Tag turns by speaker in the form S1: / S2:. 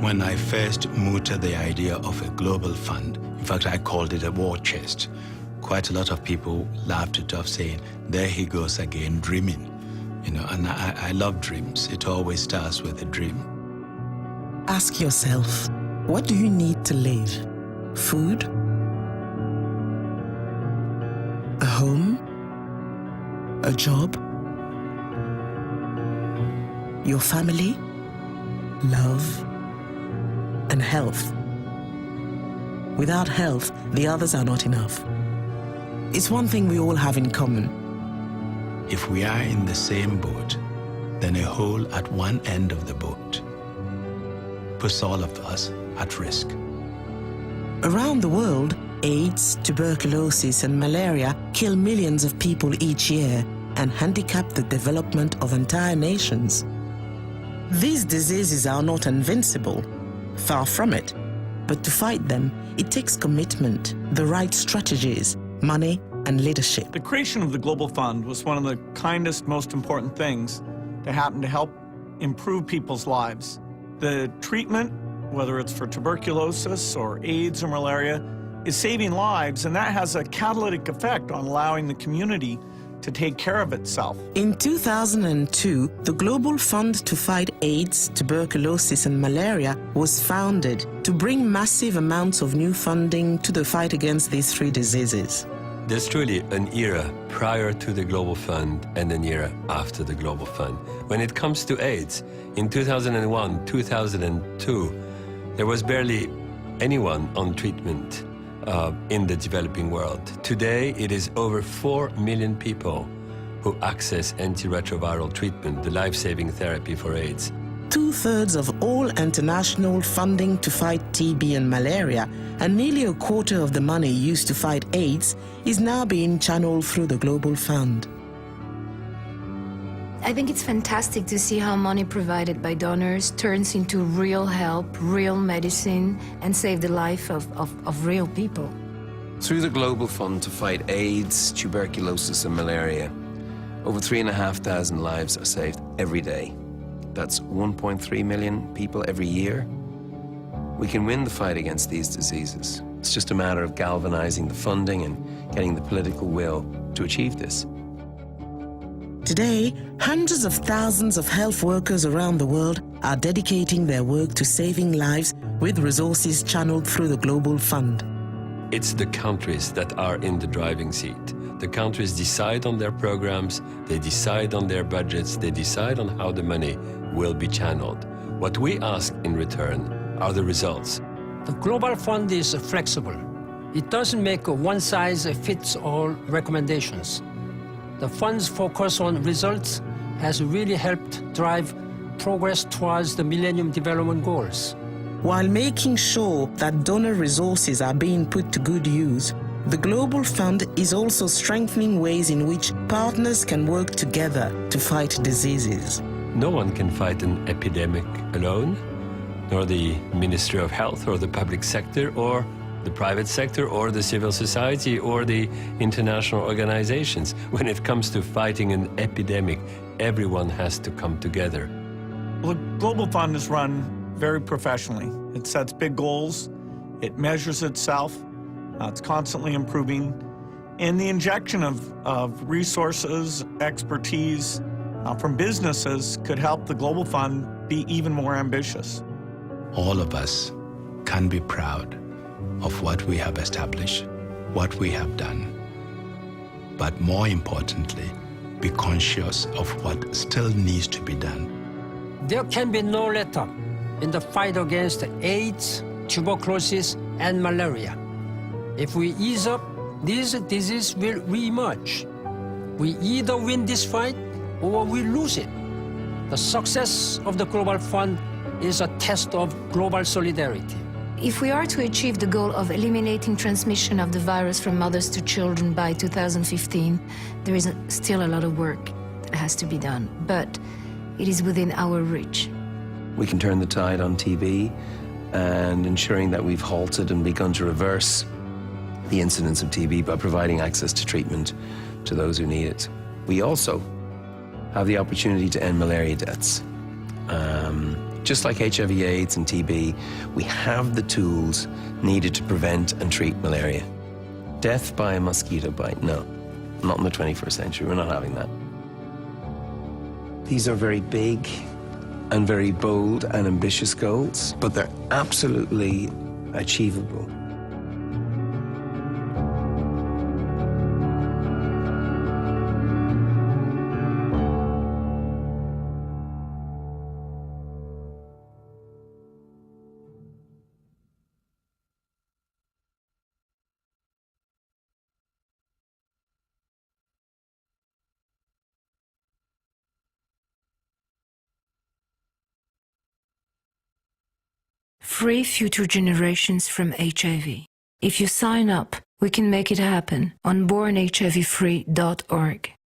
S1: When I first mooted the idea of a global fund, in fact, I called it a war chest, quite a lot of people laughed it off, saying, there he goes again, dreaming. You know, and I love dreams. It always starts with a dream.
S2: Ask yourself, what do you need to live? Food? A home? A job? Your family? Love? And health. Without health, the others are not enough. It's one thing we all have in common.
S1: If we are in the same boat, then a hole at one end of the boat puts all of us at risk.
S2: Around the world, AIDS, tuberculosis, and malaria kill millions of people each year and handicap the development of entire nations. These diseases are not invincible. Far from it. But to fight them, it takes commitment, the right strategies, money, and leadership.
S3: The creation of the Global Fund was one of the kindest, most important things to happen to help improve people's lives. The treatment, whether it's for tuberculosis or AIDS or malaria, is saving lives, and that has a catalytic effect on allowing the community to take care of itself.
S2: In 2002, the Global Fund to Fight AIDS, Tuberculosis and Malaria was founded to bring massive amounts of new funding to the fight against these three diseases.
S4: There's truly an era prior to the Global Fund and an era after the Global Fund. When it comes to AIDS, in 2001, 2002, there was barely anyone on treatment in the developing world. Today, it is over 4 million people who access antiretroviral treatment, the life-saving therapy for AIDS.
S2: 2/3 of all international funding to fight TB and malaria, and nearly a quarter of the money used to fight AIDS, is now being channeled through the Global Fund.
S5: I think it's fantastic to see how money provided by donors turns into real help, real medicine, and save the life of real people.
S6: Through the Global Fund to Fight AIDS, Tuberculosis and Malaria, over 3,500 lives are saved every day. That's 1.3 million people every year. We can win the fight against these diseases. It's just a matter of galvanizing the funding and getting the political will to achieve this.
S2: Today, hundreds of thousands of health workers around the world are dedicating their work to saving lives with resources channeled through the Global Fund.
S4: It's the countries that are in the driving seat. The countries decide on their programs, they decide on their budgets, they decide on how the money will be channeled. What we ask in return are the results.
S7: The Global Fund is flexible. It doesn't make one-size-fits-all recommendations. The fund's focus on results has really helped drive progress towards the Millennium Development Goals.
S2: While making sure that donor resources are being put to good use, the Global Fund is also strengthening ways in which partners can work together to fight diseases.
S4: No one can fight an epidemic alone, nor the Ministry of Health or the public sector or the private sector or the civil society or the international organizations. When it comes to fighting an epidemic, everyone has to come together.
S3: Well, the Global Fund is run very professionally. It sets big goals, it measures itself, it's constantly improving, and the injection of resources, expertise from businesses could help the Global Fund be even more ambitious.
S1: All of us can be proud of what we have established, what we have done, but more importantly, be conscious of what still needs to be done.
S7: There can be no let-up in the fight against AIDS, tuberculosis, and malaria. If we ease up, this disease will re-emerge. We either win this fight or we lose it. The success of the Global Fund is a test of global solidarity.
S5: If we are to achieve the goal of eliminating transmission of the virus from mothers to children by 2015, there is still a lot of work that has to be done, but it is within our reach.
S6: We can turn the tide on TB and ensuring that we've halted and begun to reverse the incidence of TB by providing access to treatment to those who need it. We also have the opportunity to end malaria deaths, Just like HIV, AIDS, and TB, we have the tools needed to prevent and treat malaria. Death by a mosquito bite, no. Not in the 21st century, we're not having that. These are very big and very bold and ambitious goals, but they're absolutely achievable.
S5: Free future generations from HIV. If you sign up, we can make it happen on bornhivfree.org.